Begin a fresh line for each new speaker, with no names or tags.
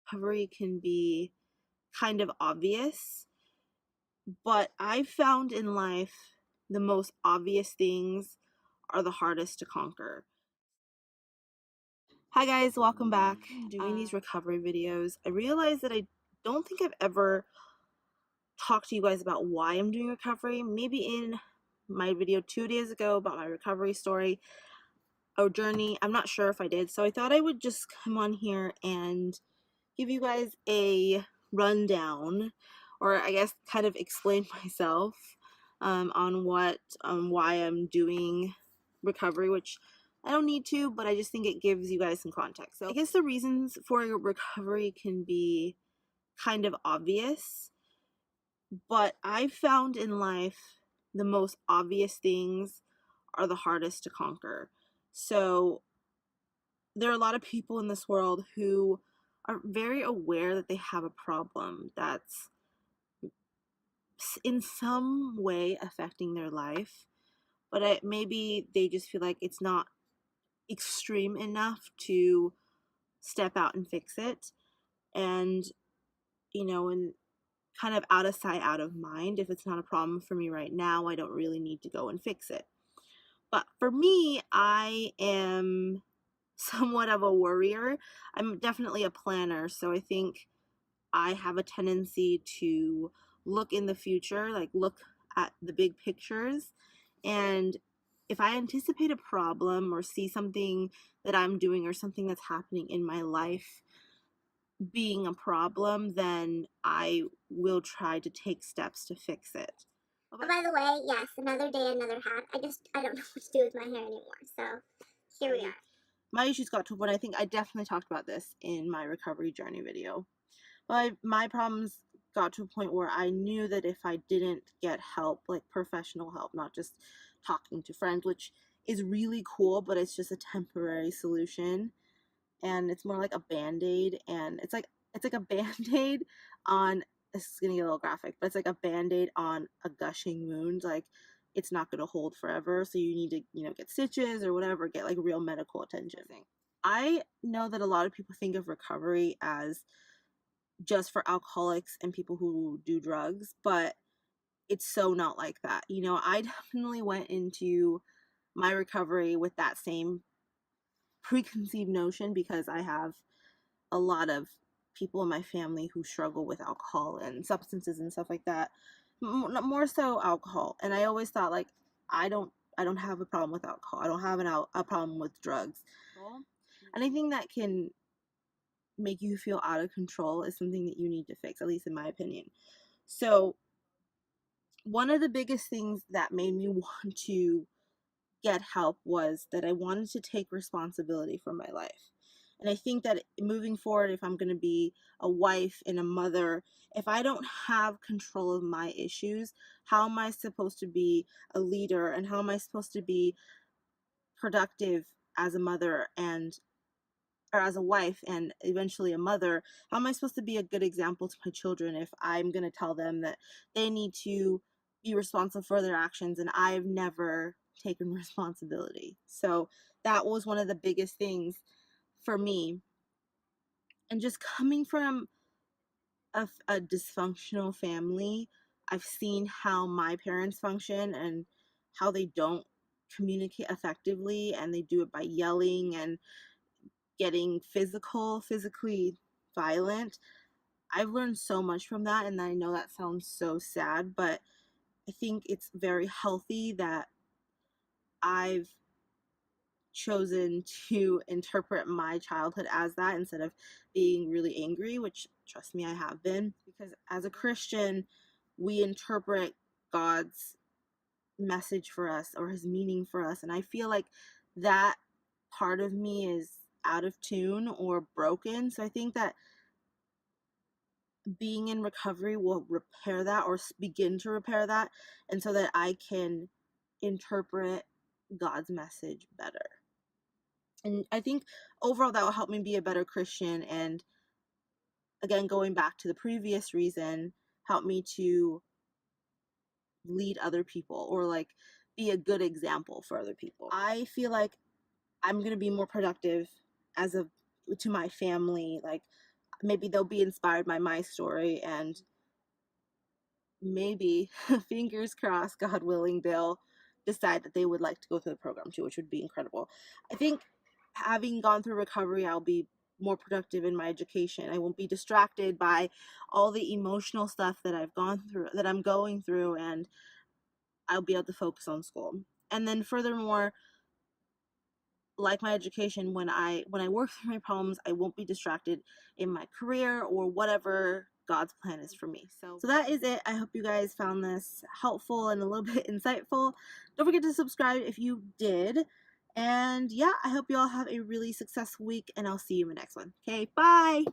recovery can be kind of obvious, but I've found in life the most obvious things are the hardest to conquer. Hi guys, welcome back. Doing these recovery videos, I realized that I don't think I've ever talked to you guys about why I'm doing recovery. Maybe in my video 2 days ago about my recovery story or journey. I'm not sure if I did. So I thought I would just come on here and give you guys a rundown, or I guess kind of explain myself on why I'm doing recovery, which I don't need to, but I just think it gives you guys some context. So I guess the reasons for your recovery can be kind of obvious, but I've found in life the most obvious things are the hardest to conquer. So there are a lot of people in this world who are very aware that they have a problem that's in some way affecting their life, but maybe they just feel like it's not extreme enough to step out and fix it. And, and kind of out of sight, out of mind. If it's not a problem for me right now, I don't really need to go and fix it. But for me, I am somewhat of a worrier. I'm definitely a planner, so I think I have a tendency to look in the future, like look at the big pictures. And if I anticipate a problem or see something that I'm doing or something that's happening in my life being a problem, then I will try to take steps to fix it.
Oh, by the way, yes, another day, another hat. I don't know what to do with my hair anymore, so here we are.
My issues got to when I think I definitely talked about this in my recovery journey video. But my problems got to a point where I knew that if I didn't get help, like professional help, not just talking to friends, which is really cool, but it's just a temporary solution. And it's more like a band-aid, and it's like a band-aid on, this is gonna get a little graphic, but it's like a band-aid on a gushing wound. Like, it's not gonna hold forever, so you need to, get stitches or whatever, get like real medical attention. I know that a lot of people think of recovery as just for alcoholics and people who do drugs, but it's so not like that. I definitely went into my recovery with that same preconceived notion because I have a lot of people in my family who struggle with alcohol and substances and stuff like that. More so alcohol. And I always thought, like, I don't have a problem with alcohol. I don't have a problem with drugs. Anything that can make you feel out of control is something that you need to fix, at least in my opinion. So one of the biggest things that made me want to get help was that I wanted to take responsibility for my life. And I think that moving forward, if I'm going to be a wife and a mother, if I don't have control of my issues, how am I supposed to be a leader, and how am I supposed to be productive as a mother or as a wife and eventually a mother? How am I supposed to be a good example to my children if I'm going to tell them that they need to be responsible for their actions and I've never taken responsibility? So that was one of the biggest things for me. And just coming from a dysfunctional family, I've seen how my parents function and how they don't communicate effectively, and they do it by yelling and getting physically violent. I've learned so much from that, and I know that sounds so sad, but I think it's very healthy that I've chosen to interpret my childhood as that instead of being really angry, which, trust me, I have been. Because as a Christian, we interpret God's message for us or his meaning for us, and I feel like that part of me is out of tune or broken. So I think that being in recovery will repair that, or begin to repair that, and so that I can interpret God's message better. And I think overall that will help me be a better Christian, and again, going back to the previous reason, help me to lead other people, or like be a good example for other people. I feel like I'm going to be more productive to my family. Like, maybe they'll be inspired by my story, and maybe, fingers crossed, God willing, they'll decide that they would like to go through the program too, which would be incredible. I think having gone through recovery, I'll be more productive in my education. I won't be distracted by all the emotional stuff that I've gone through, that I'm going through, and I'll be able to focus on school. And then furthermore, like my education, when I work through my problems, I won't be distracted in my career or whatever God's plan is for me. So that is it. I hope you guys found this helpful and a little bit insightful. Don't forget to subscribe if you did. And yeah, I hope you all have a really successful week, and I'll see you in the next one. Okay, bye.